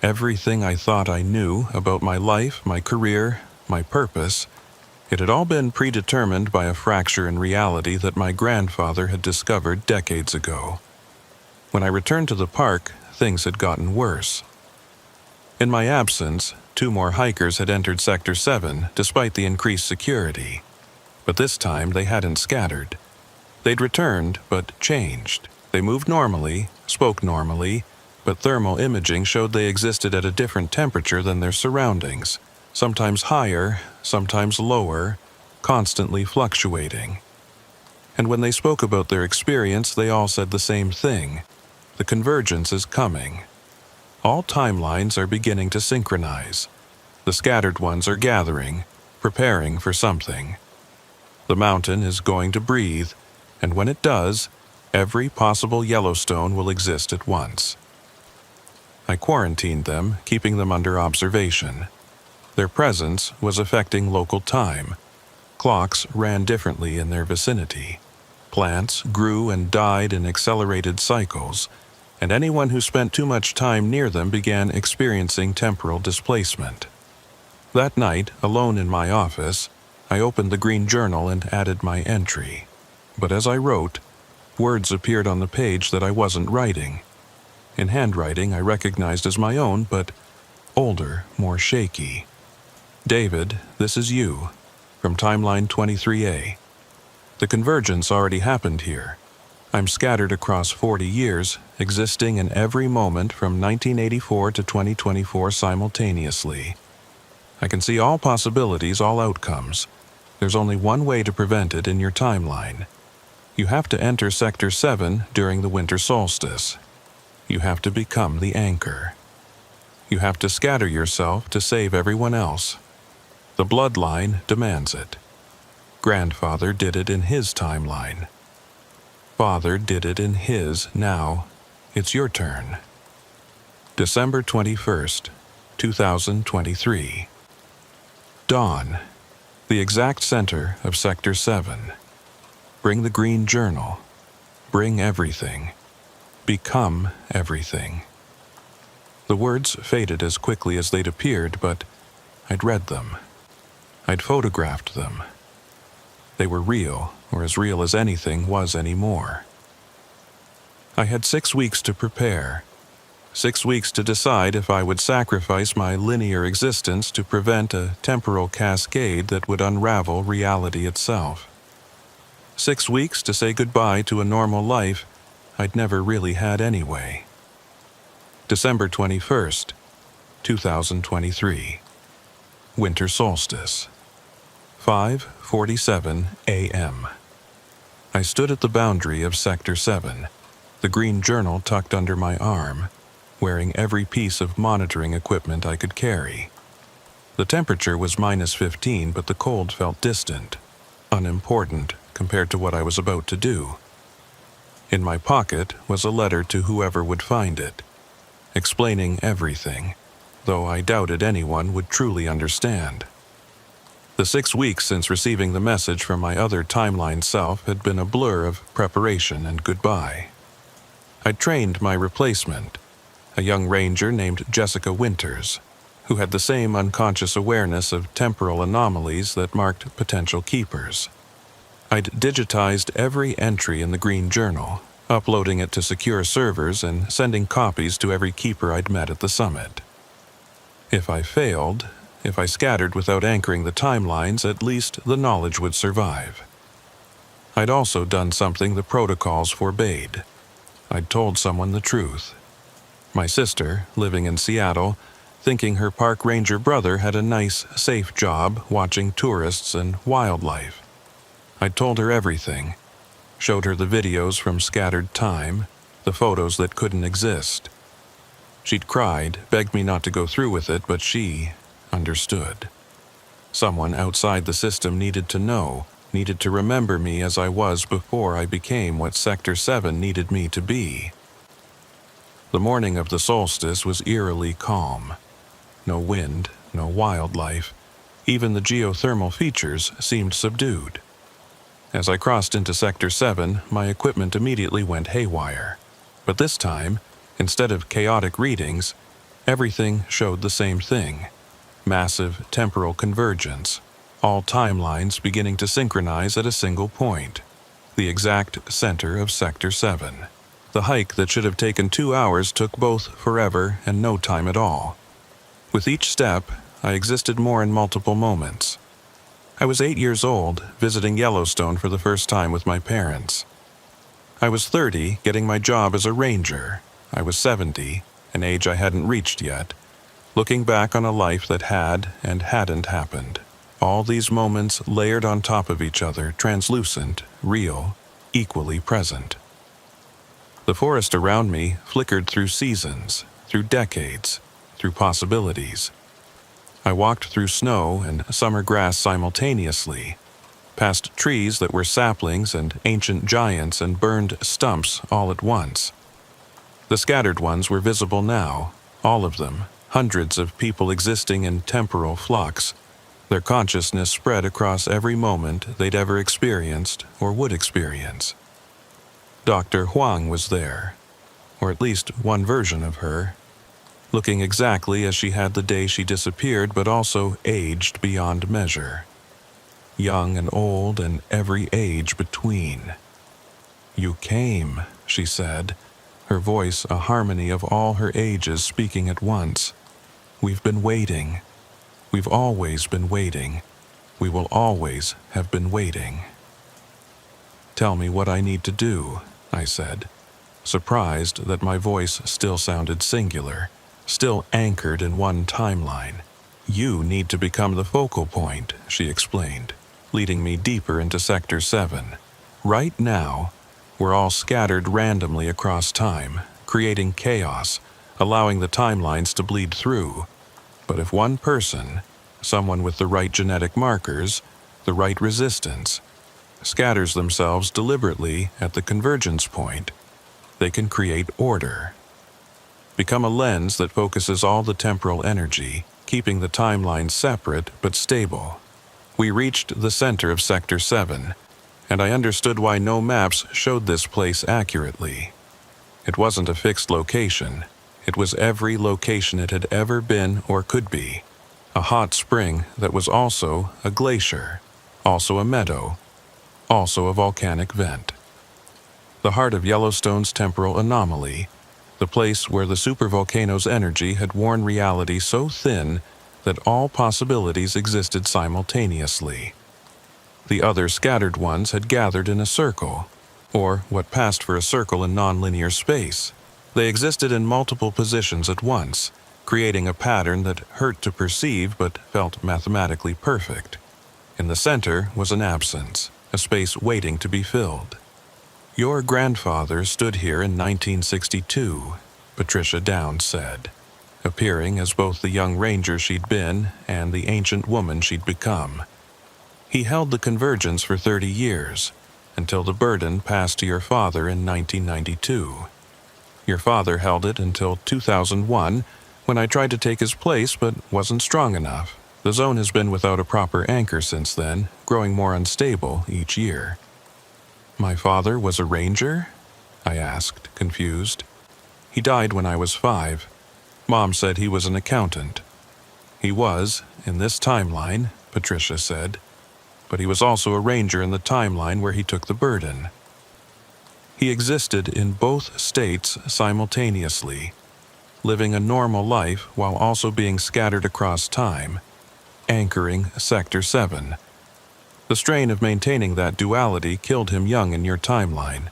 Everything I thought I knew about my life, my career, my purpose, it had all been predetermined by a fracture in reality that my grandfather had discovered decades ago. When I returned to the park, things had gotten worse. In my absence, 2 more hikers had entered Sector 7 despite the increased security. But this time they hadn't scattered. They'd returned, but changed. They moved normally, spoke normally, but thermal imaging showed they existed at a different temperature than their surroundings, sometimes higher, sometimes lower, constantly fluctuating. And when they spoke about their experience, they all said the same thing. The convergence is coming. All timelines are beginning to synchronize. The scattered ones are gathering, preparing for something. The mountain is going to breathe, and when it does, every possible Yellowstone will exist at once. I quarantined them, keeping them under observation. Their presence was affecting local time. Clocks ran differently in their vicinity. Plants grew and died in accelerated cycles, and anyone who spent too much time near them began experiencing temporal displacement. That night, alone in my office, I opened the green journal and added my entry. But as I wrote, words appeared on the page that I wasn't writing. In handwriting I recognized as my own, but older, more shaky. "David, this is you, from Timeline 23A. The convergence already happened here. I'm scattered across 40 years, existing in every moment from 1984 to 2024 simultaneously. I can see all possibilities, all outcomes. There's only one way to prevent it in your timeline. You have to enter Sector 7 during the winter solstice. You have to become the anchor. You have to scatter yourself to save everyone else. The bloodline demands it. Grandfather did it in his timeline. Father did it in his. Now, it's your turn." December 21st, 2023. Dawn. The exact center of Sector 7. Bring the green journal. Bring everything. Become everything. The words faded as quickly as they'd appeared, but I'd read them. I'd photographed them. They were real, or as real as anything was anymore. I had 6 weeks to prepare. 6 weeks to decide if I would sacrifice my linear existence to prevent a temporal cascade that would unravel reality itself. 6 weeks to say goodbye to a normal life I'd never really had anyway. December 21st, 2023. Winter solstice. 5:47 a.m. I stood at the boundary of Sector 7, the green journal tucked under my arm, wearing every piece of monitoring equipment I could carry. The temperature was -15, but the cold felt distant, unimportant compared to what I was about to do. In my pocket was a letter to whoever would find it, explaining everything, though I doubted anyone would truly understand. The 6 weeks since receiving the message from my other timeline self had been a blur of preparation and goodbye. I'd trained my replacement, a young ranger named Jessica Winters, who had the same unconscious awareness of temporal anomalies that marked potential keepers. I'd digitized every entry in the Green Journal, uploading it to secure servers and sending copies to every keeper I'd met at the summit. If I failed, if I scattered without anchoring the timelines, at least the knowledge would survive. I'd also done something the protocols forbade. I'd told someone the truth. My sister, living in Seattle, thinking her park ranger brother had a nice, safe job watching tourists and wildlife. I'd told her everything, showed her the videos from scattered time, the photos that couldn't exist. She'd cried, begged me not to go through with it, but she understood. Someone outside the system needed to know, needed to remember me as I was before I became what Sector 7 needed me to be. The morning of the solstice was eerily calm. No wind, no wildlife. Even the geothermal features seemed subdued. As I crossed into Sector 7, my equipment immediately went haywire. But this time, instead of chaotic readings, everything showed the same thing. Massive temporal convergence, all timelines beginning to synchronize at a single point, the exact center of Sector 7. The hike that should have taken 2 hours took both forever and no time at all. With each step, I existed more in multiple moments. I was 8 years old, visiting Yellowstone for the first time with my parents. I was 30, getting my job as a ranger. I was 70, an age I hadn't reached yet, looking back on a life that had and hadn't happened. All these moments layered on top of each other, translucent, real, equally present. The forest around me flickered through seasons, through decades, through possibilities. I walked through snow and summer grass simultaneously, past trees that were saplings and ancient giants and burned stumps all at once. The scattered ones were visible now, all of them, hundreds of people existing in temporal flux, their consciousness spread across every moment they'd ever experienced or would experience. Dr. Huang was there, or at least one version of her, looking exactly as she had the day she disappeared, but also aged beyond measure. Young and old and every age between. "You came," she said, her voice a harmony of all her ages speaking at once. "We've been waiting. We've always been waiting. We will always have been waiting." "Tell me what I need to do," I said, surprised that my voice still sounded singular, still anchored in one timeline. "You need to become the focal point," she explained, leading me deeper into Sector 7. "Right now, we're all scattered randomly across time, creating chaos, allowing the timelines to bleed through. But if one person, someone with the right genetic markers, the right resistance, scatters themselves deliberately at the convergence point, they can create order. Become a lens that focuses all the temporal energy, keeping the timelines separate but stable." We reached the center of Sector 7, and I understood why no maps showed this place accurately. It wasn't a fixed location. It was every location it had ever been or could be. A hot spring that was also a glacier, also a meadow, also a volcanic vent. The heart of Yellowstone's temporal anomaly, the place where the supervolcano's energy had worn reality so thin that all possibilities existed simultaneously. The other scattered ones had gathered in a circle, or what passed for a circle in nonlinear space. They existed in multiple positions at once, creating a pattern that hurt to perceive but felt mathematically perfect. In the center was an absence, a space waiting to be filled. "Your grandfather stood here in 1962, Patricia Downs said, appearing as both the young ranger she'd been and the ancient woman she'd become. "He held the convergence for 30 years, until the burden passed to your father in 1992. Your father held it until 2001, when I tried to take his place but wasn't strong enough. The zone has been without a proper anchor since then, growing more unstable each year." "My father was a ranger?" I asked, confused. "He died when I was 5. Mom said he was an accountant." "He was, in this timeline," Patricia said, "but he was also a ranger in the timeline where he took the burden. He existed in both states simultaneously, living a normal life while also being scattered across time, anchoring Sector 7. The strain of maintaining that duality killed him young in your timeline,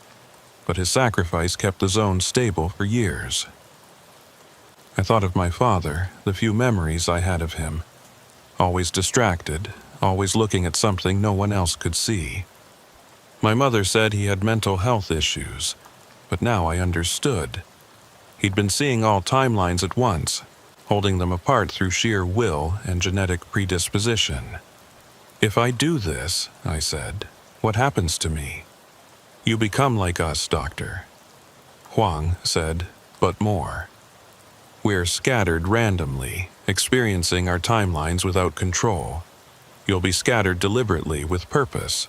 but his sacrifice kept the zone stable for years." I thought of my father, the few memories I had of him. Always distracted, always looking at something no one else could see. My mother said he had mental health issues, but now I understood. He'd been seeing all timelines at once, holding them apart through sheer will and genetic predisposition. "If I do this," I said, "what happens to me?" "You become like us, Doctor." Huang said, "But more. We're scattered randomly, experiencing our timelines without control. You'll be scattered deliberately with purpose.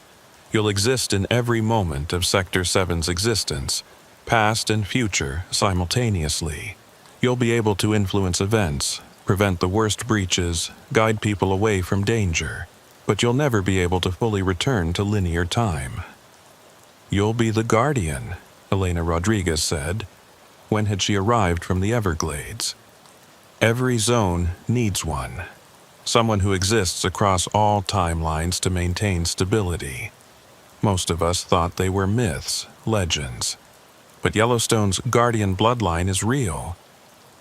You'll exist in every moment of Sector 7's existence, past and future simultaneously. You'll be able to influence events, prevent the worst breaches, guide people away from danger, but you'll never be able to fully return to linear time." "You'll be the Guardian," Elena Rodriguez said. When had she arrived from the Everglades? "Every zone needs one. Someone who exists across all timelines to maintain stability. Most of us thought they were myths, legends. But Yellowstone's Guardian bloodline is real.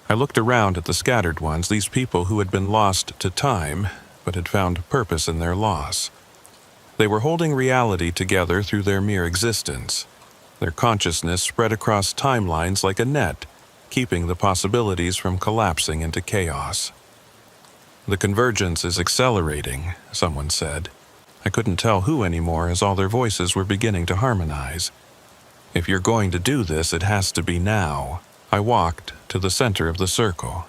I looked around at the scattered ones, these people who had been lost to time, but had found purpose in their loss. They were holding reality together through their mere existence. Their consciousness spread across timelines like a net, keeping the possibilities from collapsing into chaos. "The convergence is accelerating," someone said. I couldn't tell who anymore as all their voices were beginning to harmonize. "If you're going to do this, it has to be now." I walked to the center of the circle,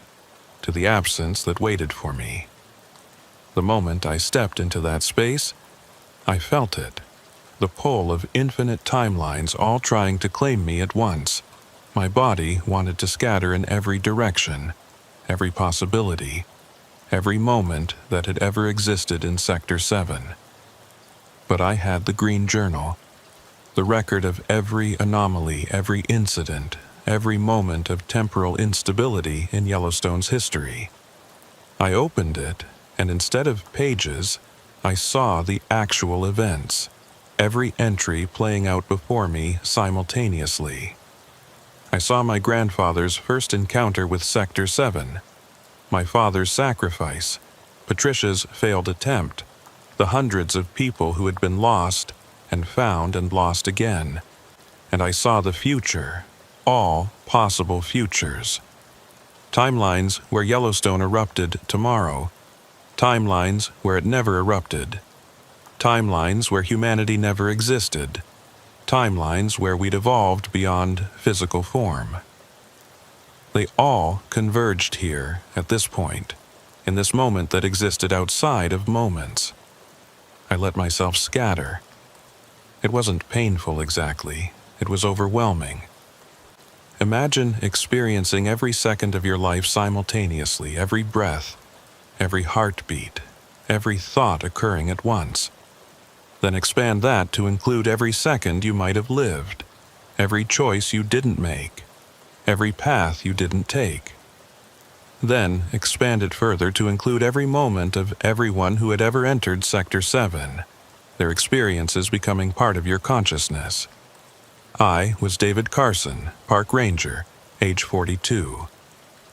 to the absence that waited for me. The moment I stepped into that space, I felt it. The pull of infinite timelines all trying to claim me at once. My body wanted to scatter in every direction, every possibility, every moment that had ever existed in Sector 7. But I had the Green Journal, the record of every anomaly, every incident, every moment of temporal instability in Yellowstone's history. I opened it, and instead of pages, I saw the actual events, every entry playing out before me simultaneously. I saw my grandfather's first encounter with Sector 7, my father's sacrifice, Patricia's failed attempt, the hundreds of people who had been lost and found and lost again. And I saw the future, all possible futures. Timelines where Yellowstone erupted tomorrow, timelines where it never erupted, timelines where humanity never existed, timelines where we'd evolved beyond physical form. They all converged here at this point, in this moment that existed outside of moments. I let myself scatter. It wasn't painful exactly, it was overwhelming. Imagine experiencing every second of your life simultaneously, every breath, every heartbeat, every thought occurring at once. Then expand that to include every second you might have lived, every choice you didn't make, every path you didn't take. Then expand it further to include every moment of everyone who had ever entered Sector 7, their experiences becoming part of your consciousness. I was David Carson, Park Ranger, age 42.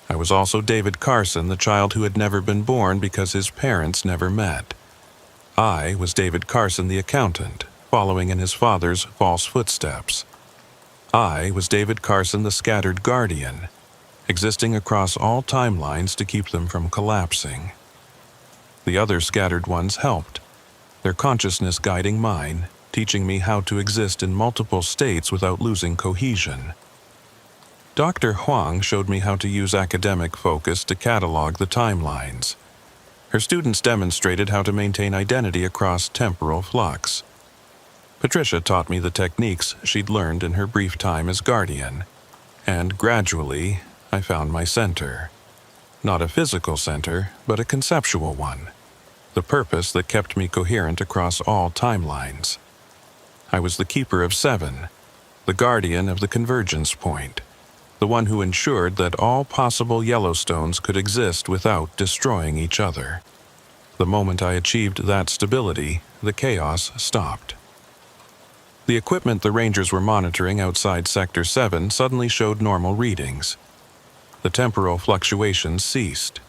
I was also David Carson, the child who had never been born because his parents never met. I was David Carson, the accountant, following in his father's false footsteps. I was David Carson, the Scattered Guardian, existing across all timelines to keep them from collapsing. The other scattered ones helped, their consciousness guiding mine, teaching me how to exist in multiple states without losing cohesion. Dr. Huang showed me how to use academic focus to catalog the timelines. Her students demonstrated how to maintain identity across temporal flux. Patricia taught me the techniques she'd learned in her brief time as guardian, and gradually I found my center. Not a physical center, but a conceptual one. The purpose that kept me coherent across all timelines. I was the keeper of 7, the guardian of the convergence point, the one who ensured that all possible Yellowstones could exist without destroying each other. The moment I achieved that stability, the chaos stopped. The equipment the Rangers were monitoring outside Sector 7 suddenly showed normal readings. The temporal fluctuations ceased.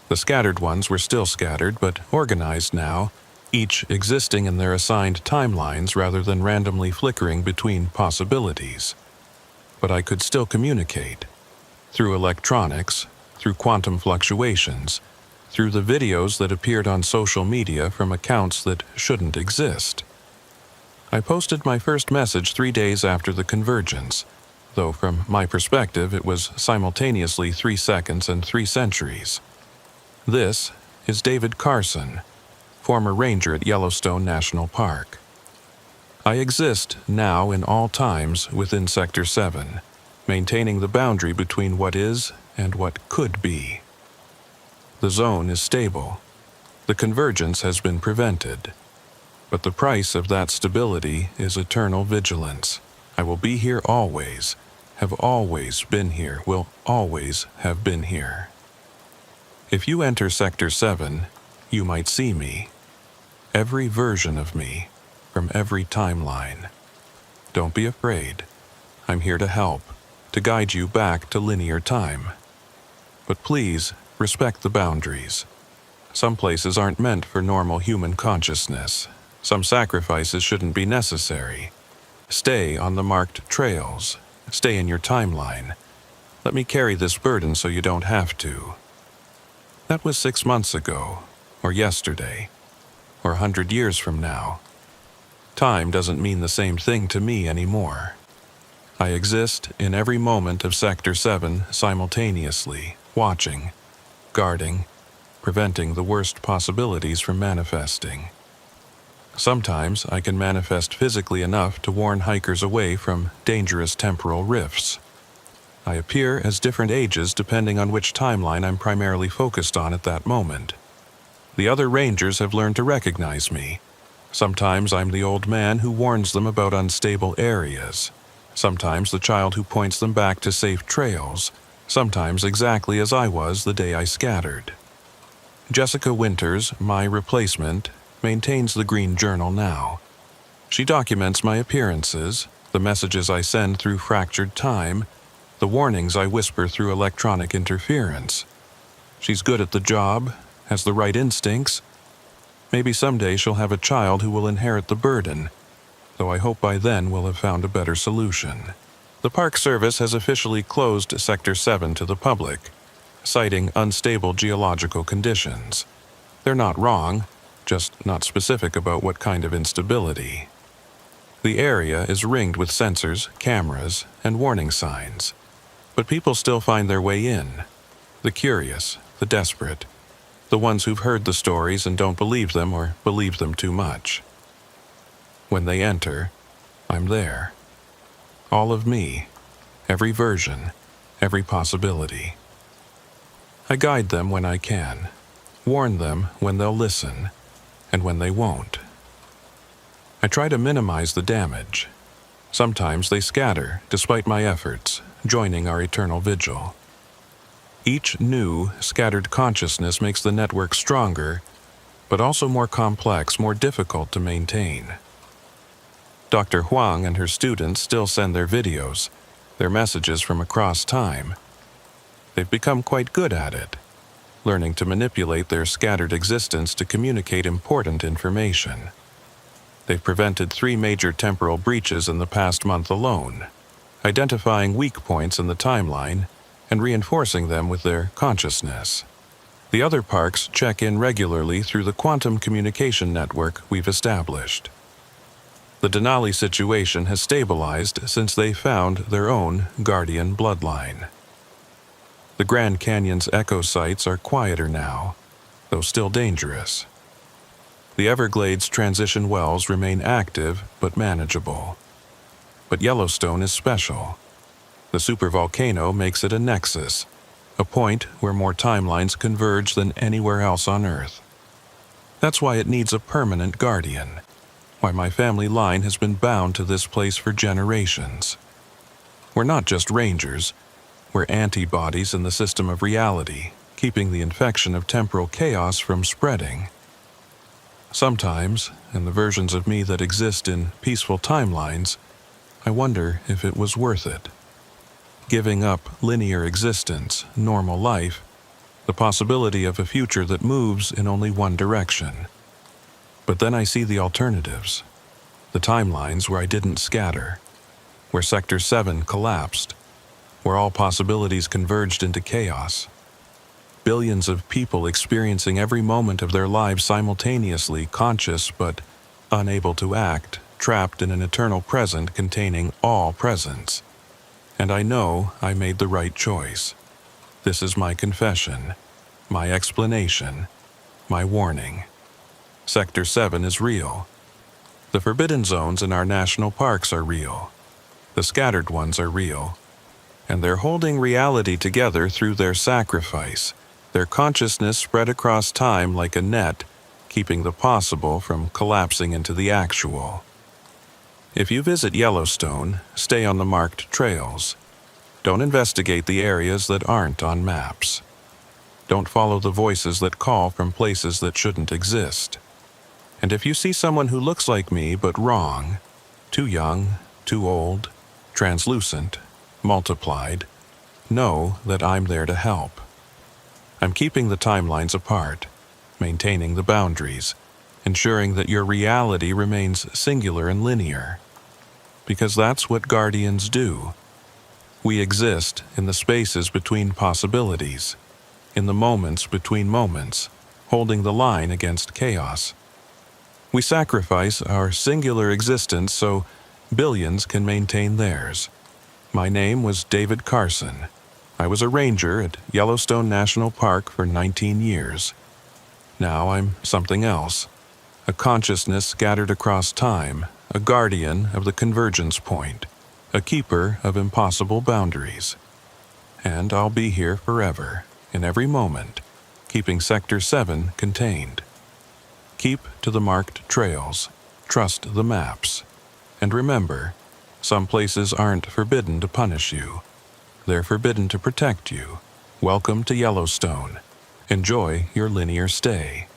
The scattered ones were still scattered, but organized now, each existing in their assigned timelines rather than randomly flickering between possibilities. But I could still communicate. Through electronics, through quantum fluctuations, through the videos that appeared on social media from accounts that shouldn't exist. I posted my first message 3 days after the convergence, though from my perspective it was simultaneously 3 seconds and 3 centuries. This is David Carson, former ranger at Yellowstone National Park. I exist now in all times within Sector 7, maintaining the boundary between what is and what could be. The zone is stable. The convergence has been prevented. But the price of that stability is eternal vigilance. I will be here always, have always been here, will always have been here. If you enter Sector 7, you might see me. Every version of me, from every timeline. Don't be afraid. I'm here to help, to guide you back to linear time. But please, respect the boundaries. Some places aren't meant for normal human consciousness. Some sacrifices shouldn't be necessary. Stay on the marked trails. Stay in your timeline. Let me carry this burden so you don't have to. That was 6 months ago, or yesterday, or 100 years from now. Time doesn't mean the same thing to me anymore. I exist in every moment of Sector 7 simultaneously, watching, guarding, preventing the worst possibilities from manifesting. Sometimes I can manifest physically enough to warn hikers away from dangerous temporal rifts. I appear as different ages depending on which timeline I'm primarily focused on at that moment. The other rangers have learned to recognize me. Sometimes I'm the old man who warns them about unstable areas. Sometimes the child who points them back to safe trails. Sometimes exactly as I was the day I scattered. Jessica Winters, my replacement, maintains the Green Journal now. She documents my appearances, the messages I send through fractured time, the warnings I whisper through electronic interference. She's good at the job, has the right instincts. Maybe someday she'll have a child who will inherit the burden, though I hope by then we'll have found a better solution. The Park Service has officially closed Sector 7 to the public, citing unstable geological conditions. They're not wrong, just not specific about what kind of instability. The area is ringed with sensors, cameras, and warning signs. But people still find their way in. The curious, the desperate, the ones who've heard the stories and don't believe them or believe them too much. When they enter, I'm there. All of me, every version, every possibility. I guide them when I can, warn them when they'll listen, and when they won't. I try to minimize the damage. Sometimes they scatter, despite my efforts, joining our eternal vigil. Each new, scattered consciousness makes the network stronger, but also more complex, more difficult to maintain. Dr. Huang and her students still send their videos, their messages from across time. They've become quite good at it, learning to manipulate their scattered existence to communicate important information. They've prevented 3 major temporal breaches in the past month alone. identifying weak points in the timeline and reinforcing them with their consciousness. The other parks check in regularly through the quantum communication network we've established. The Denali situation has stabilized since they found their own guardian bloodline. The Grand Canyon's echo sites are quieter now, though still dangerous. The Everglades transition wells remain active but manageable. But Yellowstone is special. The supervolcano makes it a nexus, a point where more timelines converge than anywhere else on Earth. That's why it needs a permanent guardian, why my family line has been bound to this place for generations. We're not just rangers, we're antibodies in the system of reality, keeping the infection of temporal chaos from spreading. Sometimes, in the versions of me that exist in peaceful timelines, I wonder if it was worth it. Giving up linear existence, normal life, the possibility of a future that moves in only one direction. But then I see the alternatives, the timelines where I didn't scatter, where Sector 7 collapsed, where all possibilities converged into chaos. Billions of people experiencing every moment of their lives simultaneously, conscious but unable to act, trapped in an eternal present containing all presence. And I know I made the right choice. This is my confession, my explanation, my warning. Sector 7 is real. The forbidden zones in our national parks are real. The scattered ones are real. And they're holding reality together through their sacrifice, their consciousness spread across time like a net, keeping the possible from collapsing into the actual. If you visit Yellowstone, stay on the marked trails. Don't investigate the areas that aren't on maps. Don't follow the voices that call from places that shouldn't exist. And if you see someone who looks like me but wrong, too young, too old, translucent, multiplied, know that I'm there to help. I'm keeping the timelines apart, maintaining the boundaries, ensuring that your reality remains singular and linear. Because that's what guardians do. We exist in the spaces between possibilities, in the moments between moments, holding the line against chaos. We sacrifice our singular existence so billions can maintain theirs. My name was David Carson. I was a ranger at Yellowstone National Park for 19 years. Now I'm something else, a consciousness scattered across time, a guardian of the convergence point, a keeper of impossible boundaries. And I'll be here forever, in every moment, keeping Sector 7 contained. Keep to the marked trails, trust the maps, and remember, some places aren't forbidden to punish you. They're forbidden to protect you. Welcome to Yellowstone. Enjoy your linear stay.